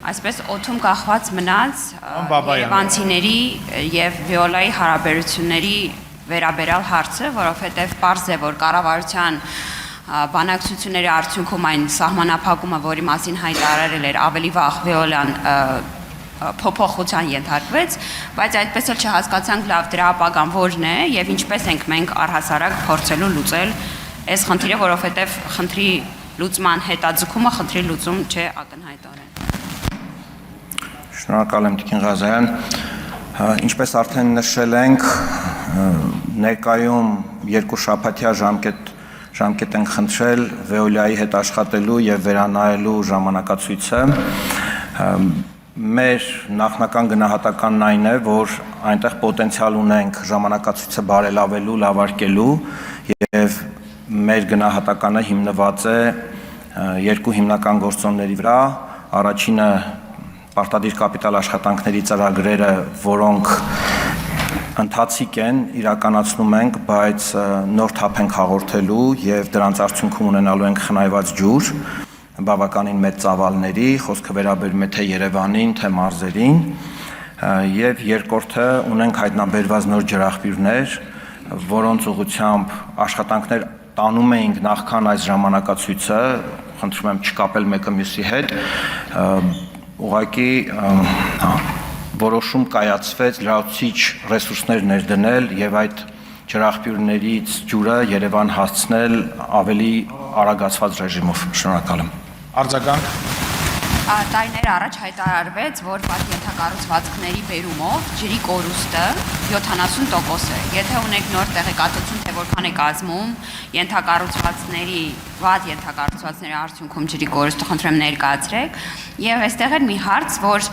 այսպես օդում կախված մնաց երևանցիների եւ Վիոլայի հարաբերությունների վերաբերյալ հարցը, որովհետեւ պարզ է, որ կառավարության բանակցությունների արդյունքում այն սահմանափակումը, որի մասին հայտարարել էր ավելի վաղ Վիոլան փոփոխության ենթարկվեց, բայց այդպես էլ չհասկացանք լավ դրա ապագան որն է եւ ինչպես ենք մենք առհասարակ փորձելու լուծել այս խնդիրը, որովհետեւ խնդրի լուծման հետաձգումը խնդրի լուծում չէ ակնհայտորեն։ Շնորհակալ եմ Տիկին Ղազարյան։ Ինչպես արդեն նշել ենք, ներկայում երկու շաբաթյա ժամկետ ենք խնդրել Վեոլիայի հետ աշխատելու եւ վերանայելու ժամանակացույցը։ Մեր նախնական գնահատականն այն է, որ այնտեղ պոտենցիալ ունենք ժամանակացույցը բարելավելու, լավարկելու եւ մեր գնահատականը հիմնված է երկու հիմնական գործոնների վրա։ Առաջինը պարտադիր կապիտալ աշխատանքների ծրագրերը, որոնք ընթացիկ են, իրականացնում ենք, բայց նոր թափ ենք հաղորդելու եւ դրանց արդյունքում ունենալու ենք խնայված ջուր բավականին մեծ ծավալների, խոսքը վերաբերում է թե Երևանին, թե մարզերին, եւ երկրորդը ունենք հայտնաբերված նոր ջրաղբյուրներ, որոնց ուղղությամբ աշխատանքներ տանում էինք նախքան այս ժամանակացույցը, խնդրում եմ չկապել մեկը մյուսի հետ, ուղղակի որոշում կայացվեց լրացուցիչ ռեսուրսներ ներդնել եւ այդ ջրաղբյուրներից ջուրը Երևան հասցնել ավելի արագացված ռեժիմով։ Շնորհակալ եմ։ Արձագանք։ Տարիներ առաջ հայտարարվեց, որ ենթակառուցվածքների բերումով ջրի կորուստը 70% է։ Եթե ունեք նոր տեղեկատվություն, թե որքան է կազմում ենթակառուցվածքների վատ ենթակառուցվածքների արդյունքում ջրի կորուստը, խնդրեմ ներկայացրեք։ Եվ այստեղ էր մի հարց, որ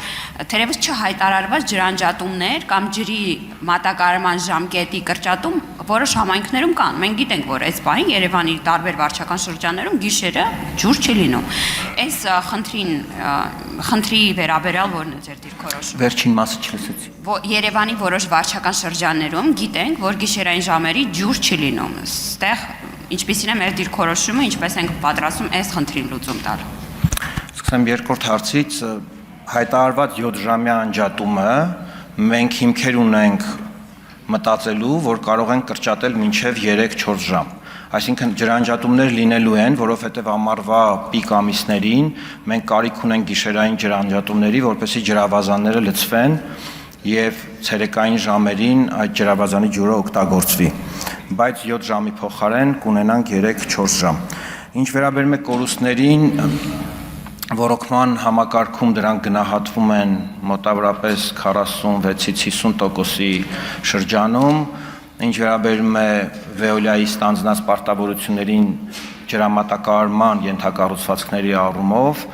թերևս չհայտարարված ջրանջատումներ կամ ջրի մատակարարման ժամկետի կրճատում որոշ համայնքներում կան։ Մենք գիտենք, որ այս պահին Երևանի տարբեր վարչական շրջաններում գիշերը ջուր չի լինում։ Այս խնդրի վերաբերյալ որն է ձեր դիրքորոշումը։ Վերջին մասը չլսեցի։ Երևանի որոշ վարչական շրջաններում գիտենք, որ գիշերային ժամերի ջուր չի լինում։ Այստեղ ինչպիսին է մեր դիրքորոշումը, ինչպես ենք պատրաստում այս խնդրին լուծում տալ։ Սկսեմ երկրորդ հարցից, հայտարարված 7-ժամյա անջատումը մենք հիմքեր ունենք մտածելու, որ կարող են կրճատել մինչև 3-4 ժամ։ Այսինքն ջրանջատումներ լինելու են, որովհետև ամառվա պիկ ամիսներին մենք կարիք ունենք գիշերային ջրանջատումների, որպեսզի ջրավազանները լցվեն եւ ցերեկային ժամերին այդ ջրավազանի ջուրը օգտագործվի։ Բայց 7 ժամի փոխարեն կունենանք 3-4 ժամ։ Ինչ վերաբերում է կորուստներին, ռոռոկման համակարգում դրանք գնահատվում են մոտավորապես 46-ից 50%-ի շրջանում, ինչ վերաբերում է Վեոլիայի ստանձնած պարտավորություններին ջրամատակարարման ենթակառուցվածքների առումով,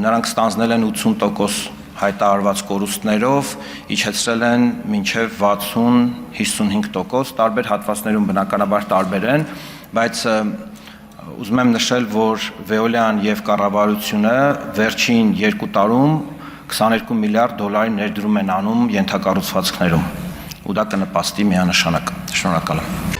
նրանք ստանձնել են 80% հայտարարված կորուստներով, իջեցրել են մինչև 60-55%, տարբեր հատվածներում բնականաբար տարբեր են, բայց ուզում եմ նշել, որ Վեոլիան եւ կառավարությունը վերջին 2 տարում 22 միլիարդ դոլարի ներդրում են անում ենթակառուցվածքներում, ու դա կնպաստի միանշանակ։ Շնորհակալ եմ։